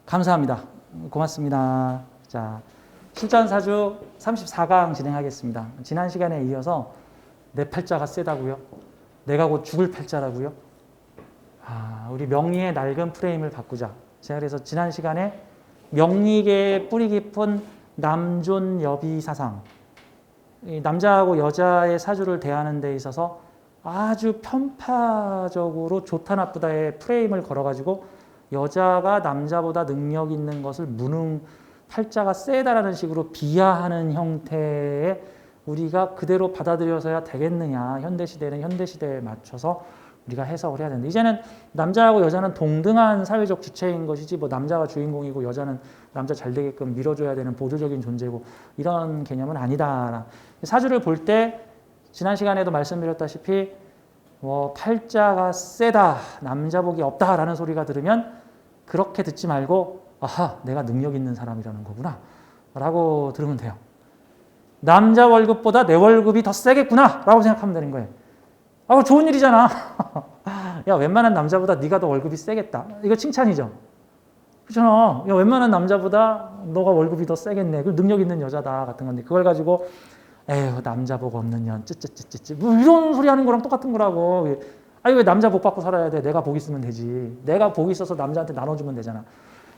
감사합니다. 고맙습니다. 자, 실전사주 34강 진행하겠습니다. 지난 시간에 이어서 내 팔자가 세다고요? 내가 곧 죽을 팔자라고요? 우리 명리의 낡은 프레임을 바꾸자. 제가 그래서 지난 시간에 명리계의 뿌리 깊은 남존 여비 사상, 남자하고 여자의 사주를 대하는 데 있어서 아주 편파적으로 좋다 나쁘다의 프레임을 걸어가지고 여자가 남자보다 능력 있는 것을 무능, 팔자가 세다라는 식으로 비하하는 형태의 우리가 그대로 받아들여서야 되겠느냐. 현대시대는 현대시대에 맞춰서 우리가 해석을 해야 된다. 이제는 남자하고 여자는 동등한 사회적 주체인 것이지 뭐 남자가 주인공이고 여자는 남자 잘 되게끔 밀어줘야 되는 보조적인 존재고 이런 개념은 아니다. 사주를 볼 때 지난 시간에도 말씀드렸다시피 팔자가 세다, 남자복이 없다라는 소리가 들으면 그렇게 듣지 말고 아하, 내가 능력 있는 사람이라는 거구나 라고 들으면 돼요. 남자 월급보다 내 월급이 더 세겠구나 라고 생각하면 되는 거예요. 좋은 일이잖아. 야, 웬만한 남자보다 네가 더 월급이 세겠다. 이거 칭찬이죠. 그렇잖아. 야, 웬만한 남자보다 너가 월급이 더 세겠네. 그 능력 있는 여자다 같은 건데 그걸 가지고 에휴, 남자 복 없는 년 찌찌찌찌 뭐 이런 소리 하는 거랑 똑같은 거라고. 왜 남자 복 받고 살아야 돼? 내가 복 있으면 되지. 내가 복 있어서 남자한테 나눠주면 되잖아.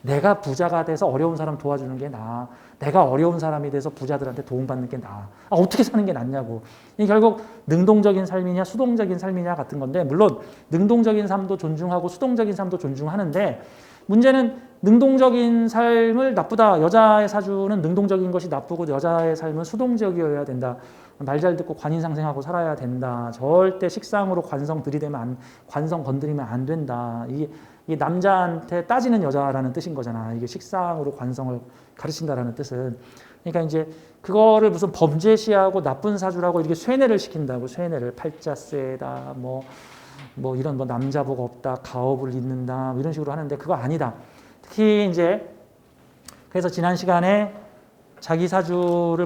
내가 부자가 돼서 어려운 사람 도와주는 게 나아. 내가 어려운 사람이 돼서 부자들한테 도움받는 게 나아. 어떻게 사는 게 낫냐고. 이게 결국 능동적인 삶이냐 수동적인 삶이냐 같은 건데 물론 능동적인 삶도 존중하고 수동적인 삶도 존중하는데 문제는 능동적인 삶을 나쁘다. 여자의 사주는 능동적인 것이 나쁘고 여자의 삶은 수동적이어야 된다. 말 잘 듣고 관인상생하고 살아야 된다. 절대 식상으로 관성 들이대면 관성 건드리면 안 된다. 이게 남자한테 따지는 여자라는 뜻인 거잖아. 이게 식상으로 관성을 가르친다라는 뜻은. 그러니까 이제 그거를 무슨 범죄시하고 나쁜 사주라고 이렇게 쇠뇌를 시킨다고. 쇠뇌를 팔자 세다 뭐 이런 남자복 없다, 가업을 잇는다 이런 식으로 하는데 그거 아니다. 특히 이제 그래서 지난 시간에 자기 사주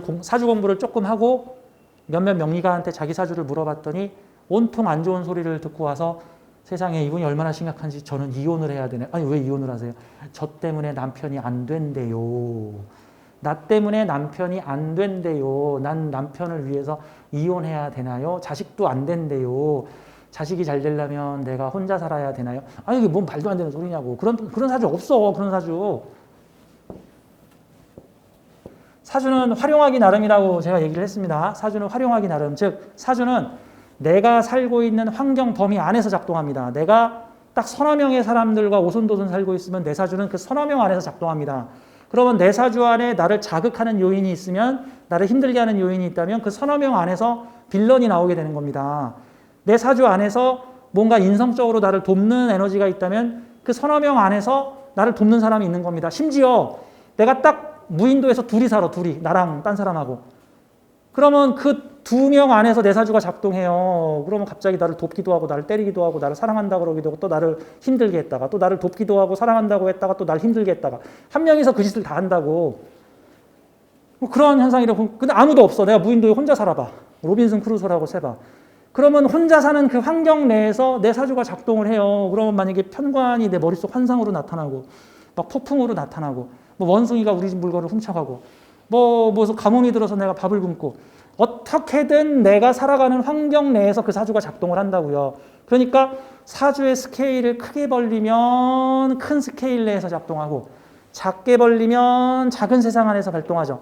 공부를 조금 하고 몇몇 명리가한테 자기 사주를 물어봤더니 온통 안 좋은 소리를 듣고 와서 세상에 이분이 얼마나 심각한지 저는 이혼을 해야 되네. 아니 왜 이혼을 하세요? 저 때문에 남편이 안 된대요. 나 때문에 남편이 안 된대요. 난 남편을 위해서 이혼해야 되나요? 자식도 안 된대요. 자식이 잘 되려면 내가 혼자 살아야 되나요? 이게 뭔 말도 안 되는 소리냐고. 그런 사주 없어. 그런 사주. 사주는 활용하기 나름이라고 제가 얘기를 했습니다. 사주는 활용하기 나름. 즉 사주는 내가 살고 있는 환경 범위 안에서 작동합니다. 내가 딱 서너 명의 사람들과 오손도손 살고 있으면 내 사주는 그 서너 명 안에서 작동합니다. 그러면 내 사주 안에 나를 자극하는 요인이 있으면 나를 힘들게 하는 요인이 있다면 그 서너 명 안에서 빌런이 나오게 되는 겁니다. 내 사주 안에서 뭔가 인성적으로 나를 돕는 에너지가 있다면 그 서너 명 안에서 나를 돕는 사람이 있는 겁니다. 심지어 내가 딱 무인도에서 둘이 살아. 둘이. 나랑 딴 사람하고. 그러면 그 두 명 안에서 내 사주가 작동해요. 그러면 갑자기 나를 돕기도 하고 나를 때리기도 하고 나를 사랑한다고 그러기도 하고 또 나를 힘들게 했다가 또 나를 돕기도 하고 사랑한다고 했다가 또 나를 힘들게 했다가 한 명이서 그 짓을 다 한다고. 그런 현상이라고. 근데 아무도 없어. 내가 무인도에 혼자 살아봐. 로빈슨 크루소라고 세봐. 그러면 혼자 사는 그 환경 내에서 내 사주가 작동을 해요. 그러면 만약에 편관이 내 머릿속 환상으로 나타나고 막 폭풍으로 나타나고 원숭이가 우리 집 물건을 훔쳐가고 무슨 가뭄이 들어서 내가 밥을 굶고 어떻게든 내가 살아가는 환경 내에서 그 사주가 작동을 한다고요. 그러니까 사주의 스케일을 크게 벌리면 큰 스케일 내에서 작동하고 작게 벌리면 작은 세상 안에서 발동하죠.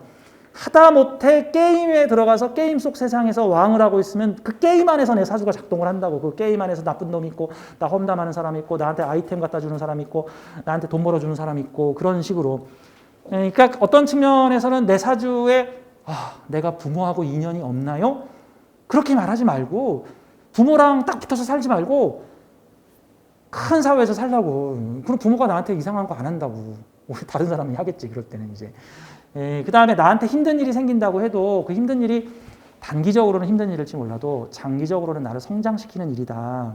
하다못해 게임에 들어가서 게임 속 세상에서 왕을 하고 있으면 그 게임 안에서 내 사주가 작동을 한다고. 그 게임 안에서 나쁜 놈이 있고 나 험담하는 사람이 있고 나한테 아이템 갖다 주는 사람이 있고 나한테 돈 벌어주는 사람이 있고 그런 식으로. 그러니까 어떤 측면에서는 내 사주에 내가 부모하고 인연이 없나요? 그렇게 말하지 말고 부모랑 딱 붙어서 살지 말고 큰 사회에서 살라고. 그럼 부모가 나한테 이상한 거 안 한다고. 다른 사람이 하겠지 그럴 때는 이제. 그 다음에 나한테 힘든 일이 생긴다고 해도 그 힘든 일이 단기적으로는 힘든 일일지 몰라도 장기적으로는 나를 성장시키는 일이다.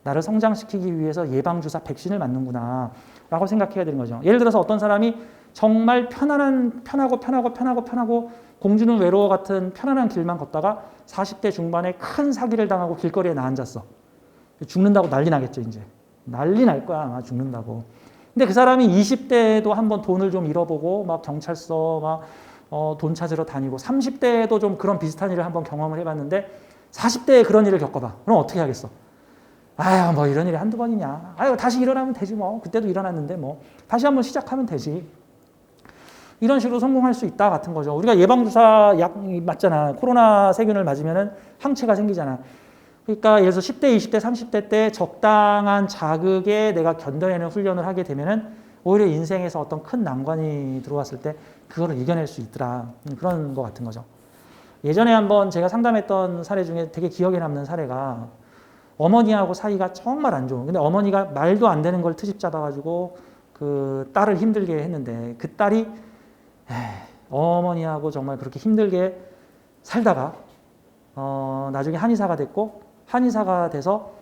나를 성장시키기 위해서 예방주사 백신을 맞는구나 라고 생각해야 되는 거죠. 예를 들어서 어떤 사람이 정말 편하고 공주는 외로워 같은 편안한 길만 걷다가 40대 중반에 큰 사기를 당하고 길거리에 나앉았어. 죽는다고 난리 나겠죠, 이제. 난리 날 거야, 아마 죽는다고. 근데 그 사람이 20대에도 한번 돈을 좀 잃어보고 막 경찰서 돈 찾으러 다니고 30대에도 좀 그런 비슷한 일을 한번 경험을 해봤는데 40대에 그런 일을 겪어봐. 그럼 어떻게 하겠어? 아유, 뭐 이런 일이 한두 번이냐. 아유, 다시 일어나면 되지 뭐. 그때도 일어났는데 뭐. 다시 한번 시작하면 되지. 이런 식으로 성공할 수 있다 같은 거죠. 우리가 예방주사 약 맞잖아. 코로나 세균을 맞으면은 항체가 생기잖아. 그러니까 예를 들어서 10대, 20대, 30대 때 적당한 자극에 내가 견뎌내는 훈련을 하게 되면은 오히려 인생에서 어떤 큰 난관이 들어왔을 때 그거를 이겨낼 수 있더라. 그런 것 같은 거죠. 예전에 한번 제가 상담했던 사례 중에 되게 기억에 남는 사례가 어머니하고 사이가 정말 안 좋은. 근데 어머니가 말도 안 되는 걸 트집 잡아가지고 그 딸을 힘들게 했는데 그 딸이 어머니하고 정말 그렇게 힘들게 살다가 나중에 한의사가 됐고 한의사가 돼서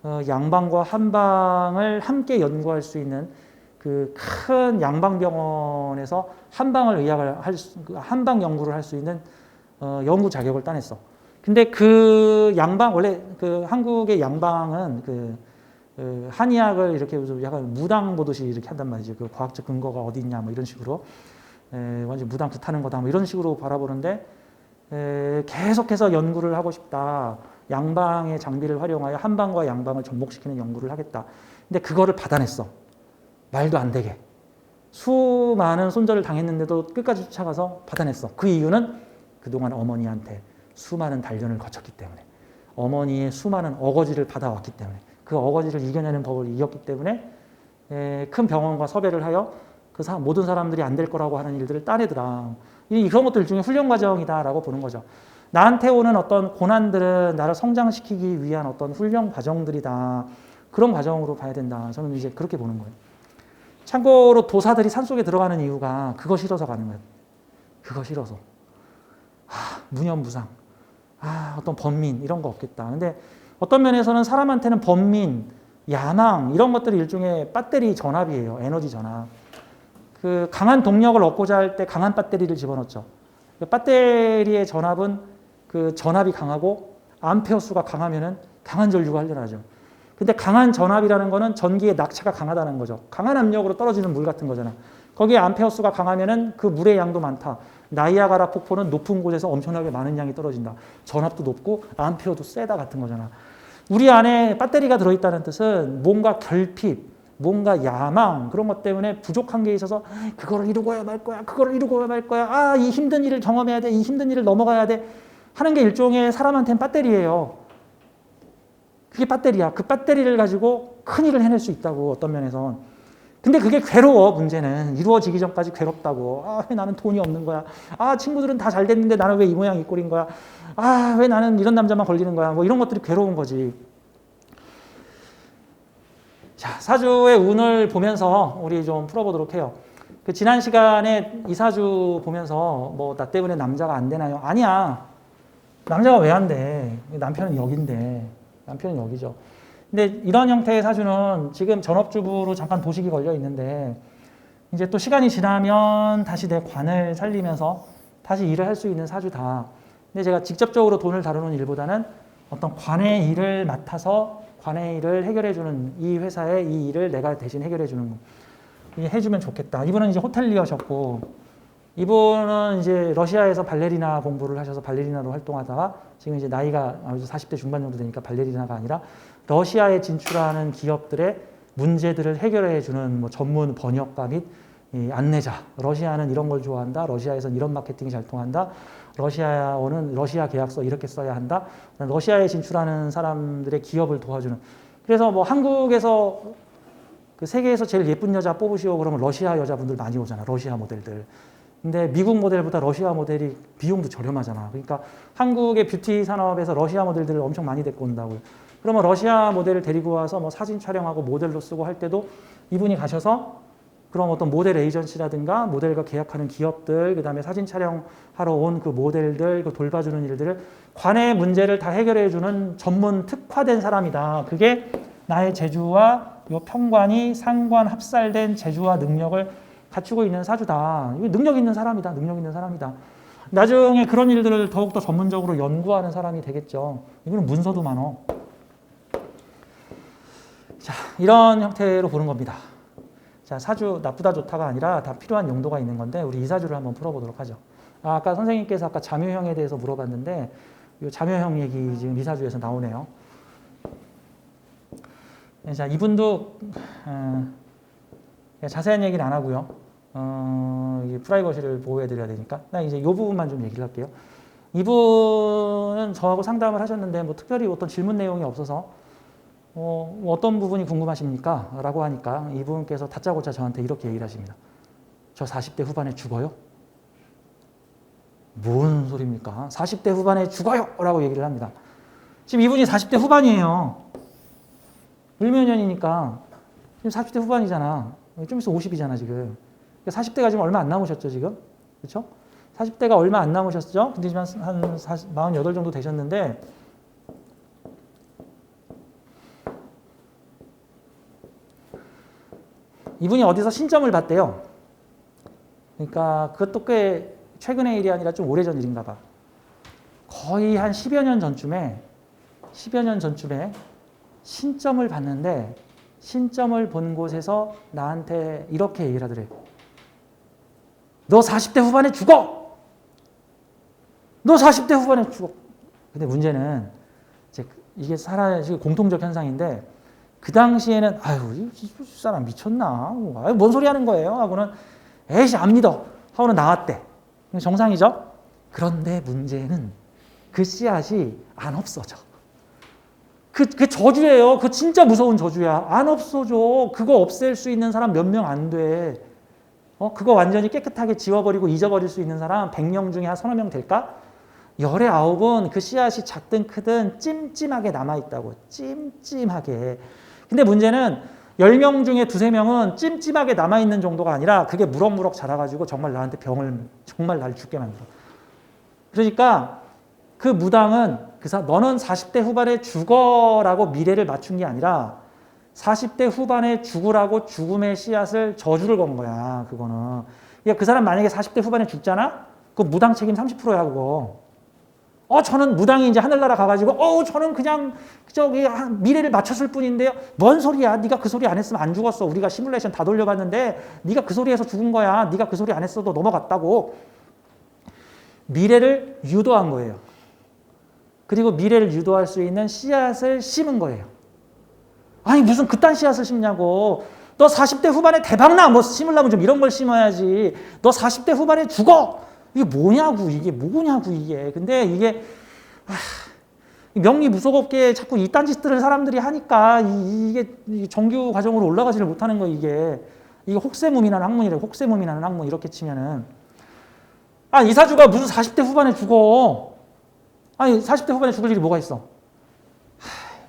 양방과 한방을 함께 연구할 수 있는 그 큰 양방병원에서 한방을 의학을 한방 연구를 할 수 있는 연구 자격을 따냈어. 근데 그 양방 원래 그 한국의 양방은 그 한의학을 이렇게 약간 무당 보듯이 이렇게 한단 말이죠. 그 과학적 근거가 어디 있냐 뭐 이런 식으로 완전 무당 뜻하는 거다 뭐 이런 식으로 바라보는데 계속해서 연구를 하고 싶다. 양방의 장비를 활용하여 한방과 양방을 접목시키는 연구를 하겠다. 근데 그거를 받아냈어. 말도 안 되게. 수많은 손절을 당했는데도 끝까지 쫓아가서 받아냈어. 그 이유는 그동안 어머니한테 수많은 단련을 거쳤기 때문에 어머니의 수많은 어거지를 받아왔기 때문에 그 어거지를 이겨내는 법을 이겼기 때문에 큰 병원과 섭외를 하여 그 모든 사람들이 안 될 거라고 하는 일들을 따내더라. 이런 것들 중에 훈련 과정이다라고 보는 거죠. 나한테 오는 어떤 고난들은 나를 성장시키기 위한 어떤 훈련 과정들이다. 그런 과정으로 봐야 된다. 저는 이제 그렇게 보는 거예요. 참고로 도사들이 산속에 들어가는 이유가 그거 싫어서 가는 거예요. 그거 싫어서. 무념무상. 어떤 번민 이런 거 없겠다. 근데 어떤 면에서는 사람한테는 번민, 야망 이런 것들이 일종의 배터리 전압이에요. 에너지 전압. 그 강한 동력을 얻고자 할 때 강한 배터리를 집어넣죠. 배터리의 전압은 그 전압이 강하고 암페어 수가 강하면은 강한 전류가 흘러나죠. 근데 강한 전압이라는 거는 전기의 낙차가 강하다는 거죠. 강한 압력으로 떨어지는 물 같은 거잖아. 거기에 암페어 수가 강하면은 그 물의 양도 많다. 나이아가라 폭포는 높은 곳에서 엄청나게 많은 양이 떨어진다. 전압도 높고 암페어도 세다 같은 거잖아. 우리 안에 배터리가 들어있다는 뜻은 뭔가 결핍, 뭔가 야망 그런 것 때문에 부족한 게 있어서 그거를 이루고야 말 거야. 그거를 이루고야 말 거야. 이 힘든 일을 경험해야 돼. 이 힘든 일을 넘어가야 돼. 하는 게 일종의 사람한테는 배터리예요. 그게 배터리야. 그 배터리를 가지고 큰 일을 해낼 수 있다고 어떤 면에선. 근데 그게 괴로워. 문제는 이루어지기 전까지 괴롭다고. 왜 나는 돈이 없는 거야. 친구들은 다 잘 됐는데 나는 왜 이 모양 이 꼴인 거야. 왜 나는 이런 남자만 걸리는 거야. 뭐 이런 것들이 괴로운 거지. 자, 사주의 운을 보면서 우리 좀 풀어보도록 해요. 그 지난 시간에 이 사주 보면서 뭐 나 때문에 남자가 안 되나요? 아니야. 남자가 왜 안 돼? 남편은 여기인데. 남편은 여기죠. 근데 이런 형태의 사주는 지금 전업주부로 잠깐 도식이 걸려 있는데 이제 또 시간이 지나면 다시 내 관을 살리면서 다시 일을 할 수 있는 사주다. 근데 제가 직접적으로 돈을 다루는 일보다는 어떤 관의 일을 맡아서 관의 일을 해결해주는 이 회사의 이 일을 내가 대신 해결해주는 거. 해주면 좋겠다. 이분은 이제 호텔리어셨고 이분은 이제 러시아에서 발레리나 공부를 하셔서 발레리나로 활동하다가 지금 이제 나이가 40대 중반 정도 되니까 발레리나가 아니라 러시아에 진출하는 기업들의 문제들을 해결해 주는 뭐 전문 번역가 및 안내자. 러시아는 이런 걸 좋아한다. 러시아에서는 이런 마케팅이 잘 통한다. 러시아어는 러시아 계약서 이렇게 써야 한다. 러시아에 진출하는 사람들의 기업을 도와주는. 그래서 뭐 한국에서 그 세계에서 제일 예쁜 여자 뽑으시오 그러면 러시아 여자분들 많이 오잖아. 러시아 모델들. 근데 미국 모델보다 러시아 모델이 비용도 저렴하잖아. 그러니까 한국의 뷰티 산업에서 러시아 모델들을 엄청 많이 데리고 온다고요. 그러면 러시아 모델을 데리고 와서 뭐 사진 촬영하고 모델로 쓰고 할 때도 이분이 가셔서 그럼 어떤 모델 에이전시라든가 모델과 계약하는 기업들, 그 다음에 사진 촬영하러 온 그 모델들, 그 돌봐주는 일들을 관의 문제를 다 해결해주는 전문 특화된 사람이다. 그게 나의 재주와 요 평관이 상관 합살된 재주와 능력을 갖추고 있는 사주다. 이거 능력 있는 사람이다. 능력 있는 사람이다. 나중에 그런 일들을 더욱더 전문적으로 연구하는 사람이 되겠죠. 이분은 문서도 많어. 자, 이런 형태로 보는 겁니다. 자, 사주 나쁘다 좋다가 아니라 다 필요한 용도가 있는 건데 우리 이 사주를 한번 풀어보도록 하죠. 아까 선생님께서 아까 자묘형에 대해서 물어봤는데 이 자묘형 얘기 지금 이 사주에서 나오네요. 자, 이분도 자세한 얘기는 안 하고요. 프라이버시를 보호해드려야 되니까 이제 이 부분만 좀 얘기를 할게요. 이분은 저하고 상담을 하셨는데 뭐 특별히 어떤 질문 내용이 없어서 어떤 부분이 궁금하십니까? 라고 하니까 이분께서 다짜고짜 저한테 이렇게 얘기를 하십니다. 저 40대 후반에 죽어요? 뭔 소리입니까? 40대 후반에 죽어요! 라고 얘기를 합니다. 지금 이분이 40대 후반이에요. 을묘년이니까 지금 40대 후반이잖아. 좀 있으면 50이잖아 지금. 40대가 지금 얼마 안 남으셨죠 지금? 그렇죠? 40대가 얼마 안 남으셨죠? 근데 지금 한 48 정도 되셨는데 이분이 어디서 신점을 봤대요. 그러니까 그것도 꽤 최근의 일이 아니라 좀 오래전 일인가 봐. 거의 한 10여 년 전쯤에 신점을 봤는데 신점을 본 곳에서 나한테 이렇게 얘기를 하더래. 너 40대 후반에 죽어! 너 40대 후반에 죽어! 근데 문제는 이게 사람의 공통적 현상인데 그 당시에는 아유 이 사람 미쳤나? 아유, 뭔 소리 하는 거예요? 하고는 에이씨 안 믿어 하고는 나왔대. 정상이죠? 그런데 문제는 그 씨앗이 안 없어져. 그 저주예요. 그 진짜 무서운 저주야. 안 없어져. 그거 없앨 수 있는 사람 몇 명 안 돼. 그거 완전히 깨끗하게 지워버리고 잊어버릴 수 있는 사람 100명 중에 한 서너 명 될까? 열의 9은 그 씨앗이 작든 크든 찜찜하게 남아있다고. 찜찜하게. 근데 문제는 10명 중에 두세 명은 찜찜하게 남아있는 정도가 아니라 그게 무럭무럭 자라가지고 정말 나한테 병을 정말 날 죽게 만들어. 그러니까 그 무당은 너는 40대 후반에 죽어라고 미래를 맞춘 게 아니라 40대 후반에 죽으라고 죽음의 씨앗을 저주를 건 거야. 그거는. 그러니까 그 사람 만약에 40대 후반에 죽잖아? 그 무당 책임 30%야 그거. 저는 무당이 이제 하늘나라 가가지고 저는 그냥 저기 미래를 맞췄을 뿐인데요. 뭔 소리야? 네가 그 소리 안 했으면 안 죽었어. 우리가 시뮬레이션 다 돌려봤는데 네가 그 소리에서 죽은 거야. 네가 그 소리 안 했어도 넘어갔다고. 미래를 유도한 거예요. 그리고 미래를 유도할 수 있는 씨앗을 심은 거예요. 아니 무슨 그딴 씨앗을 심냐고. 너 40대 후반에 대박나 뭐 심으려면 좀 이런 걸 심어야지. 너 40대 후반에 죽어. 이게 뭐냐고 이게 뭐냐고 이게. 근데 이게 명리 무속업계에 자꾸 이딴 짓들을 사람들이 하니까 이게 정규 과정으로 올라가지를 못하는 거 이게 혹세무민한 학문이래. 혹세무민한 학문 이렇게 치면은 이 사주가 무슨 40대 후반에 죽어. 아니 40대 후반에 죽을 일이 뭐가 있어.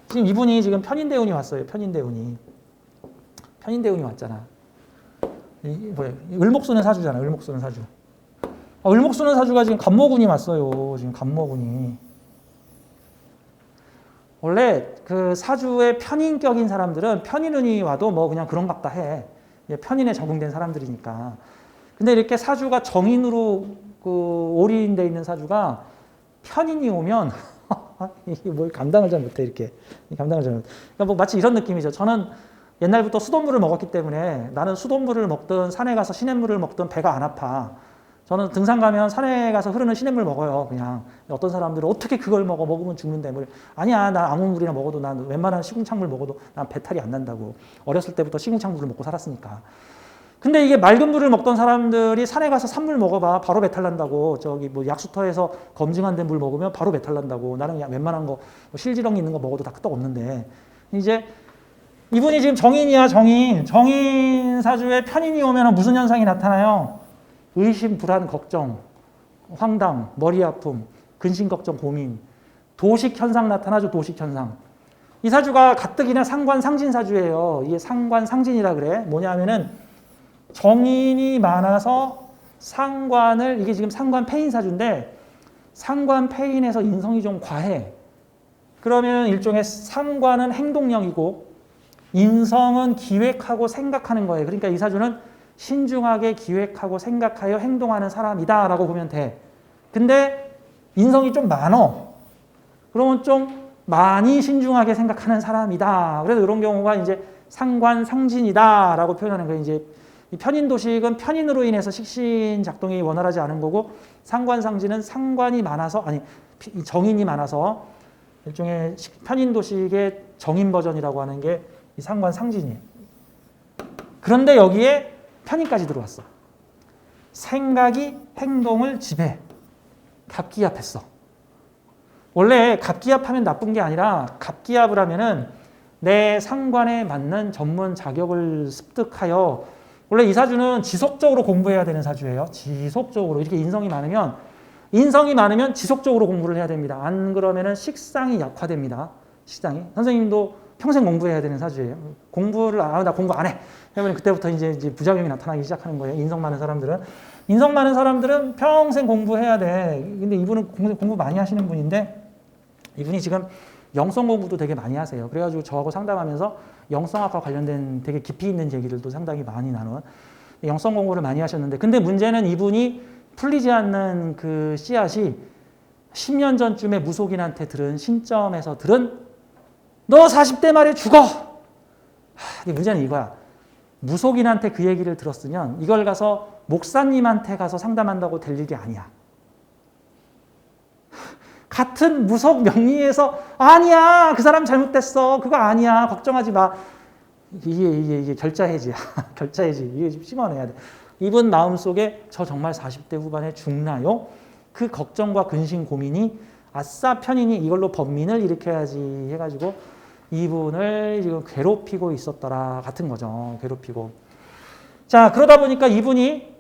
지금 이분이 지금 편인대운이 왔어요. 편인대운이 왔잖아. 을목수는 사주잖아. 을목수는 사주. 을목수는 사주가 지금 간모군이 왔어요. 지금 간모군이. 원래 그 사주의 편인격인 사람들은 편인운이 와도 뭐 그냥 그런갑다 해. 편인에 적응된 사람들이니까. 근데 이렇게 사주가 정인으로 올인돼 있는 사주가 편인이 오면 이게 뭘 감당을 잘 못해 이렇게. 감당을 잘 못해. 그러니까 뭐 마치 이런 느낌이죠. 저는 옛날부터 수돗물을 먹었기 때문에 나는 수돗물을 먹든 산에 가서 시냇물을 먹든 배가 안 아파. 저는 등산 가면 산에 가서 흐르는 시냇물 먹어요. 그냥 어떤 사람들은 어떻게 그걸 먹으면 죽는데 물. 아니야 나 아무 물이나 먹어도 난 웬만한 시궁창물 먹어도 난 배탈이 안 난다고. 어렸을 때부터 시궁창물을 먹고 살았으니까. 근데 이게 맑은 물을 먹던 사람들이 산에 가서 산물 먹어봐 바로 배탈 난다고. 저기 뭐 약수터에서 검증한 데 물 먹으면 바로 배탈 난다고. 나는 웬만한 거 실지렁이 있는 거 먹어도 다 끄떡 없는데. 이제 이분이 지금 정인이야 정인 사주에 편인이 오면 무슨 현상이 나타나요? 의심, 불안, 걱정, 황당, 머리 아픔, 근심, 걱정, 고민, 도식 현상 나타나죠. 도식 현상. 이 사주가 가뜩이나 상관 상진 사주예요. 이게 상관 상진이라 그래. 뭐냐 하면은 정인이 많아서 상관을, 이게 지금 상관 패인 사주인데 상관 패인에서 인성이 좀 과해. 그러면 일종의 상관은 행동력이고 인성은 기획하고 생각하는 거예요. 그러니까 이 사주는 신중하게 기획하고 생각하여 행동하는 사람이다 라고 보면 돼. 근데 인성이 좀 많어. 그러면 좀 많이 신중하게 생각하는 사람이다. 그래서 이런 경우가 이제 상관상진이다 라고 표현하는 거예요. 이제 이 편인도식은 편인으로 인해서 식신 작동이 원활하지 않은 거고, 상관상진은 상관이 많아서, 아니 정인이 많아서 일종의 편인도식의 정인 버전이라고 하는 게 이 상관상진이에요. 그런데 여기에 편인까지 들어왔어. 생각이 행동을 지배. 갑기합했어. 원래 갑기합하면 나쁜 게 아니라, 갑기합을 하면은 내 상관에 맞는 전문 자격을 습득하여, 원래 이 사주는 지속적으로 공부해야 되는 사주예요. 지속적으로. 이렇게 인성이 많으면 지속적으로 공부를 해야 됩니다. 안 그러면은 식상이 약화됩니다. 식상이. 선생님도 평생 공부해야 되는 사주예요. 나 공부 안 해. 그러면 그때부터 이제 부작용이 나타나기 시작하는 거예요. 인성 많은 사람들은 평생 공부해야 돼. 근데 이분은 공부 많이 하시는 분인데, 이분이 지금 영성 공부도 되게 많이 하세요. 그래가지고 저하고 상담하면서 영성학과 관련된 되게 깊이 있는 얘기들도 상당히 많이 나눈 영성 공부를 많이 하셨는데, 근데 문제는 이분이 풀리지 않는 그 씨앗이 10년 전쯤에 무속인한테 들은 신점에서 들은 너 40대 말에 죽어! 문제는 이거야. 무속인한테 그 얘기를 들었으면 이걸 가서 목사님한테 가서 상담한다고 될 일이 아니야. 같은 무속 명의에서 아니야, 그 사람 잘못됐어, 그거 아니야, 걱정하지 마. 이게 결자해지야. 결자해지. 이게 좀 심어내야 돼. 이분 마음속에 저 정말 40대 후반에 죽나요? 그 걱정과 근심 고민이 아싸 편인이 이걸로 범민을 일으켜야지 해가지고 이분을 지금 괴롭히고 있었더라 같은 거죠. 괴롭히고. 자, 그러다 보니까 이분이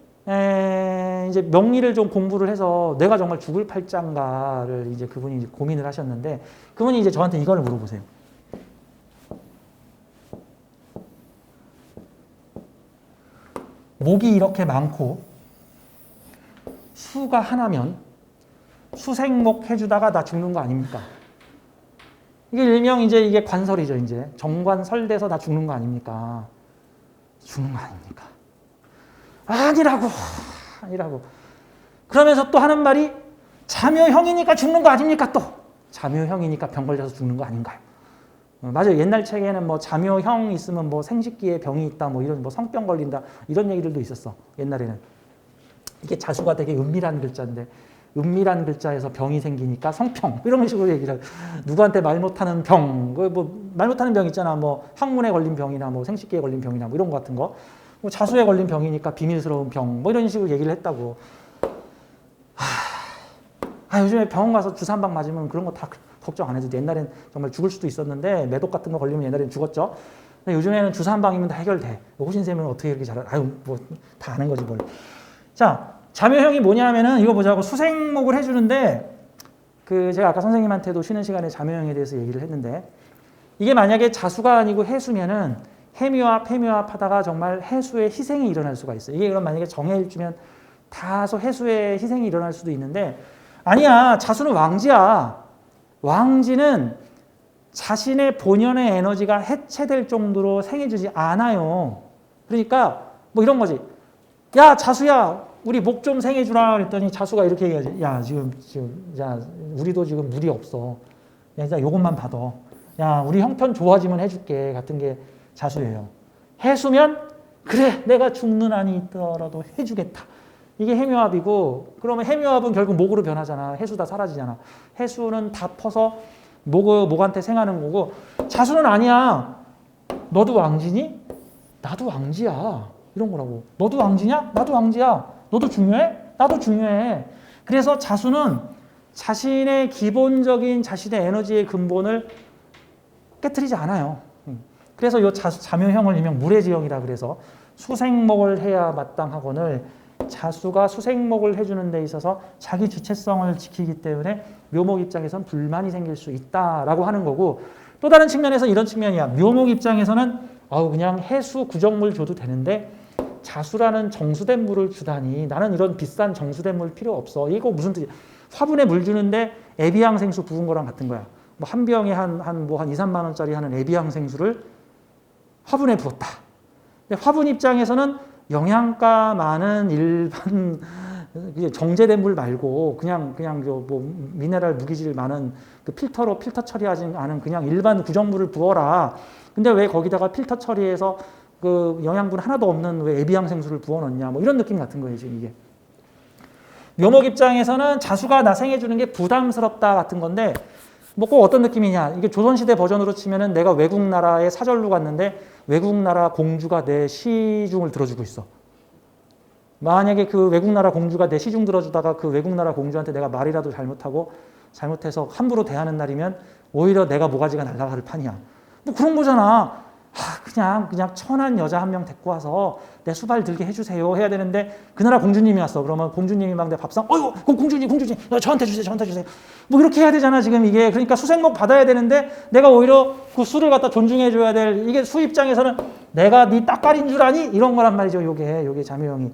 이제 명리를 좀 공부를 해서 내가 정말 죽을 팔짱가를 이제 그분이 이제 고민을 하셨는데, 그분이 이제 저한테 이걸 물어보세요. 목이 이렇게 많고 수가 하나면 수생목 해주다가 나 죽는 거 아닙니까? 이게 일명 이제 이게 관설이죠. 이제 정관설돼서 나 죽는 거 아닙니까? 죽는 거 아닙니까? 아니라고. 그러면서 또 하는 말이 자묘형이니까 죽는 거 아닙니까? 또 자묘형이니까 병 걸려서 죽는 거 아닌가요? 맞아요. 옛날 책에는 뭐 자묘형 있으면 뭐 생식기에 병이 있다, 뭐 이런 뭐 성병 걸린다 이런 얘기들도 있었어. 옛날에는 이게 자수가 되게 은밀한 글자인데, 은밀한 글자에서 병이 생기니까 성병 이런 식으로 얘기를. 누구한테 말 못하는 병, 뭐 말 못하는 병 있잖아. 뭐 항문에 걸린 병이나 뭐 생식기에 걸린 병이나 뭐 이런 거 같은 거. 뭐 자수에 걸린 병이니까 비밀스러운 병, 뭐 이런 식으로 얘기를 했다고. 요즘에 병원 가서 주사 한 방 맞으면 그런 거 다 걱정 안 해도 돼. 옛날엔 정말 죽을 수도 있었는데, 매독 같은 거 걸리면 옛날엔 죽었죠. 근데 요즘에는 주사 한 방이면 다 해결돼. 호신쌤은 어떻게 이렇게 잘 알아? 뭐 다 아는 거지 뭘. 자, 자묘형이 뭐냐면은 이거 보자고. 수생목을 해주는데, 그 제가 아까 선생님한테도 쉬는 시간에 자묘형에 대해서 얘기를 했는데, 이게 만약에 자수가 아니고 해수면은 해묘합 하다가 정말 해수의 희생이 일어날 수가 있어요. 이게 그럼 만약에 정해일주면 다소 해수의 희생이 일어날 수도 있는데, 아니야, 자수는 왕지야. 왕지는 자신의 본연의 에너지가 해체될 정도로 생해주지 않아요. 그러니까 뭐 이런 거지. 야, 자수야, 우리 목 좀 생해주라 그랬더니 자수가 이렇게 얘기하지. 야, 야, 우리도 지금 물이 없어. 야, 일단 요것만 받아. 야, 우리 형편 좋아지면 해줄게 같은 게 자수예요. 해수면 그래, 내가 죽는 한이 있더라도 해주겠다. 이게 해묘합이고, 그러면 해묘합은 결국 목으로 변하잖아. 해수 다 사라지잖아. 해수는 다 퍼서 목한테 생하는 거고, 자수는 아니야. 너도 왕지니? 나도 왕지야. 이런 거라고. 너도 왕지냐? 나도 왕지야. 너도 중요해? 나도 중요해. 그래서 자수는 자신의 기본적인 자신의 에너지의 근본을 깨트리지 않아요. 그래서 이 자묘형을 일명 물의지형이라 그래서 수생목을 해야 마땅하거늘, 자수가 수생목을 해주는 데 있어서 자기 주체성을 지키기 때문에 묘목 입장에선 불만이 생길 수 있다라고 하는 거고, 또 다른 측면에서 이런 측면이야. 묘목 입장에서는 그냥 해수 구정물 줘도 되는데 자수라는 정수된 물을 주다니, 나는 이런 비싼 정수된 물 필요 없어. 이거 무슨 뜻이야? 화분에 물 주는데 에비앙 생수 부은 거랑 같은 거야. 뭐 한 병에 한 2, 3만 원짜리 하는 에비앙 생수를 화분에 부었다. 근데 화분 입장에서는 영양가 많은 일반 정제된 물 말고 그냥 뭐 미네랄 무기질 많은 그 필터 처리하지 않은 그냥 일반 구정물을 부어라. 근데 왜 거기다가 필터 처리해서 그 영양분 하나도 없는 왜 애비양생수를 부어넣냐? 뭐 이런 느낌 같은 거예요, 지금 이게. 묘목 입장에서는 자수가 나생해주는 게 부담스럽다 같은 건데, 뭐 꼭 어떤 느낌이냐? 이게 조선시대 버전으로 치면은 내가 외국 나라에 사절로 갔는데 외국 나라 공주가 내 시중을 들어주고 있어. 만약에 그 외국 나라 공주가 내 시중 들어주다가 그 외국 나라 공주한테 내가 말이라도 잘못해서 함부로 대하는 날이면 오히려 내가 모가지가 날아갈 판이야. 뭐 그런 거잖아. 그냥 천한 여자 한 명 데리고 와서 내 수발 들게 해주세요 해야 되는데 그 나라 공주님이 왔어. 그러면 공주님이 막 내 밥상 어이구 공주님 저한테 주세요. 뭐 이렇게 해야 되잖아 지금 이게. 그러니까 수생목 받아야 되는데 내가 오히려 그 수를 갖다 존중해 줘야 될, 이게 수 입장에서는 내가 네 딱깔인 줄 아니? 이런 거란 말이죠. 요게 자묘형이.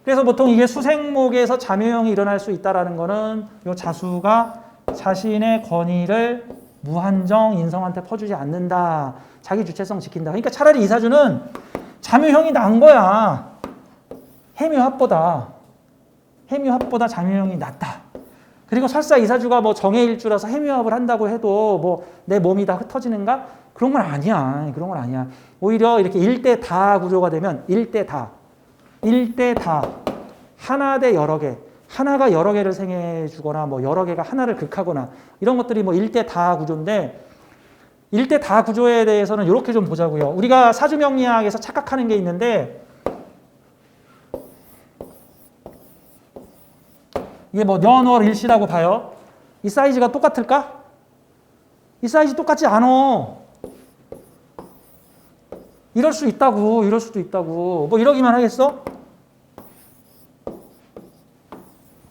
그래서 보통 이게 수생목에서 자묘형이 일어날 수 있다라는 거는 요 자수가 자신의 권위를 무한정 인성한테 퍼주지 않는다. 자기 주체성 지킨다. 그러니까 차라리 이사주는 자묘형이 나은 거야. 해묘합보다 자묘형이 낫다. 그리고 설사 이사주가 뭐 정해일주라서 해묘합을 한다고 해도 뭐 내 몸이 다 흩어지는가? 그런 건 아니야. 오히려 이렇게 일대다 구조가 되면 일대다. 하나 대 여러 개. 하나가 여러 개를 생해주거나 뭐 여러 개가 하나를 극하거나 이런 것들이 뭐 일대다 구조인데, 일대다 구조에 대해서는 이렇게 좀 보자고요. 우리가 사주명리학에서 착각하는 게 있는데, 이게 뭐 년월 일시라고 봐요. 이 사이즈가 똑같을까? 이 사이즈 똑같지 않아. 이럴 수도 있다고. 뭐 이러기만 하겠어?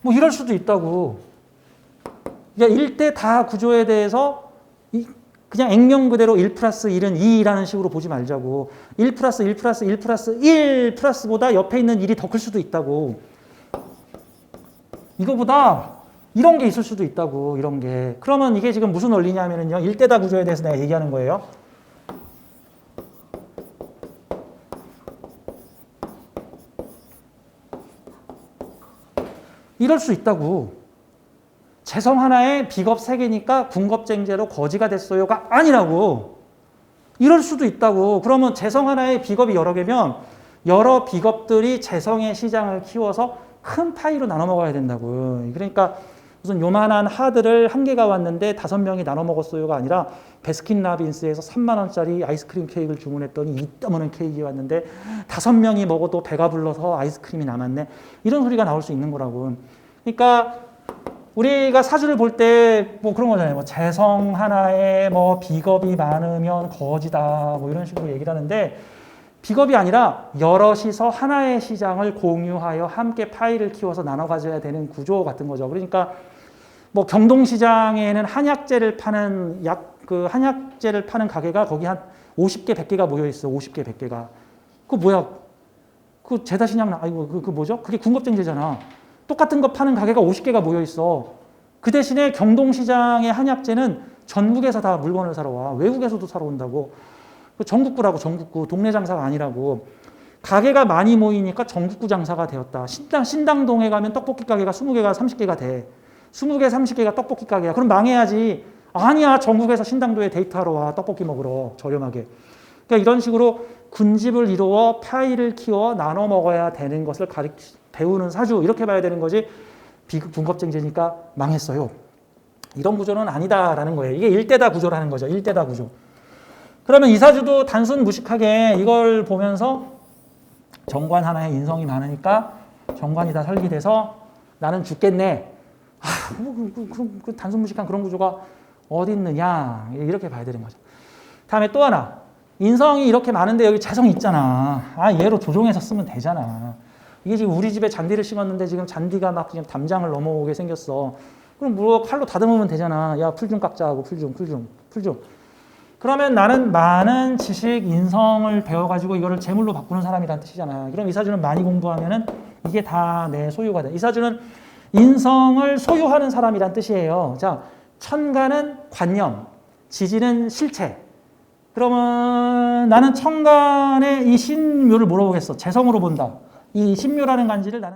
뭐 이럴 수도 있다고. 그러니까 일대다 구조에 대해서 그냥 액면 그대로 1 플러스 1은 2라는 식으로 보지 말자고. 1 플러스 1 플러스 1 플러스 1 플러스보다 옆에 있는 1이 더 클 수도 있다고. 이거보다 이런 게 있을 수도 있다고. 이런 게. 그러면 이게 지금 무슨 원리냐면요. 일대다 구조에 대해서 내가 얘기하는 거예요. 이럴 수 있다고. 재성 하나에 비겁 3개니까 군겁쟁제로 거지가 됐어요가 아니라고. 이럴 수도 있다고. 그러면 재성 하나에 비겁이 여러 개면 여러 비겁들이 재성의 시장을 키워서 큰 파이로 나눠 먹어야 된다고. 그러니까 무슨 요만한 하드를 1개가 왔는데 5명이 나눠 먹었어요가 아니라 베스킨라빈스에서 3만 원짜리 아이스크림 케이크를 주문했더니 이따만한 케이크가 왔는데 5명이 먹어도 배가 불러서 아이스크림이 남았네. 이런 소리가 나올 수 있는 거라고. 그러니까 우리가 사주를 볼 때 뭐 그런 거잖아요. 뭐 재성 하나에 뭐 비겁이 많으면 거지다. 뭐 이런 식으로 얘기를 하는데, 비겁이 아니라 여럿이서 하나의 시장을 공유하여 함께 파이를 키워서 나눠 가져야 되는 구조 같은 거죠. 그러니까 뭐 경동시장에는 한약재를 파는 한약재를 파는 가게가 거기 한 50개, 100개가 모여 있어. 50개, 100개가. 그 뭐야? 그 제다신약 그 뭐죠? 그게 군겁쟁제잖아. 똑같은 거 파는 가게가 50개가 모여 있어. 그 대신에 경동시장의 한약재는 전국에서 다 물건을 사러 와. 외국에서도 사러 온다고. 전국구라고. 전국구. 동네 장사가 아니라고. 가게가 많이 모이니까 전국구 장사가 되었다. 신당동에 가면 떡볶이 가게가 20개가 30개가 돼. 20개 30개가 떡볶이 가게야. 그럼 망해야지. 아니야. 전국에서 신당도에 데이트하러 와. 떡볶이 먹으러. 저렴하게. 그러니까 이런 식으로 군집을 이루어 파이를 키워 나눠 먹어야 되는 것을 배우는 사주. 이렇게 봐야 되는 거지. 군겁쟁제니까 망했어요. 이런 구조는 아니다라는 거예요. 이게 일대다 구조라는 거죠. 일대다 구조. 그러면 이 사주도 단순 무식하게 이걸 보면서 정관 하나에 인성이 많으니까 정관이 다 설계돼서 나는 죽겠네. 그 단순 무식한 그런 구조가 어디 있느냐. 이렇게 봐야 되는 거죠. 다음에 또 하나. 인성이 이렇게 많은데 여기 재성이 있잖아. 얘로 조종해서 쓰면 되잖아. 이게 지금 우리 집에 잔디를 심었는데 지금 잔디가 막 지금 담장을 넘어오게 생겼어. 그럼 뭐 칼로 다듬으면 되잖아. 야, 풀 좀 깎자 하고 풀 좀. 그러면 나는 많은 지식, 인성을 배워가지고 이거를 재물로 바꾸는 사람이라는 뜻이잖아. 그럼 이 사주는 많이 공부하면은 이게 다 내 소유가 돼. 이 사주는 인성을 소유하는 사람이란 뜻이에요. 자, 천간은 관념, 지지는 실체. 그러면 나는 천간의 이 신묘를 뭐로 보겠어? 재성으로 본다. 이 신묘라는 간지를 나는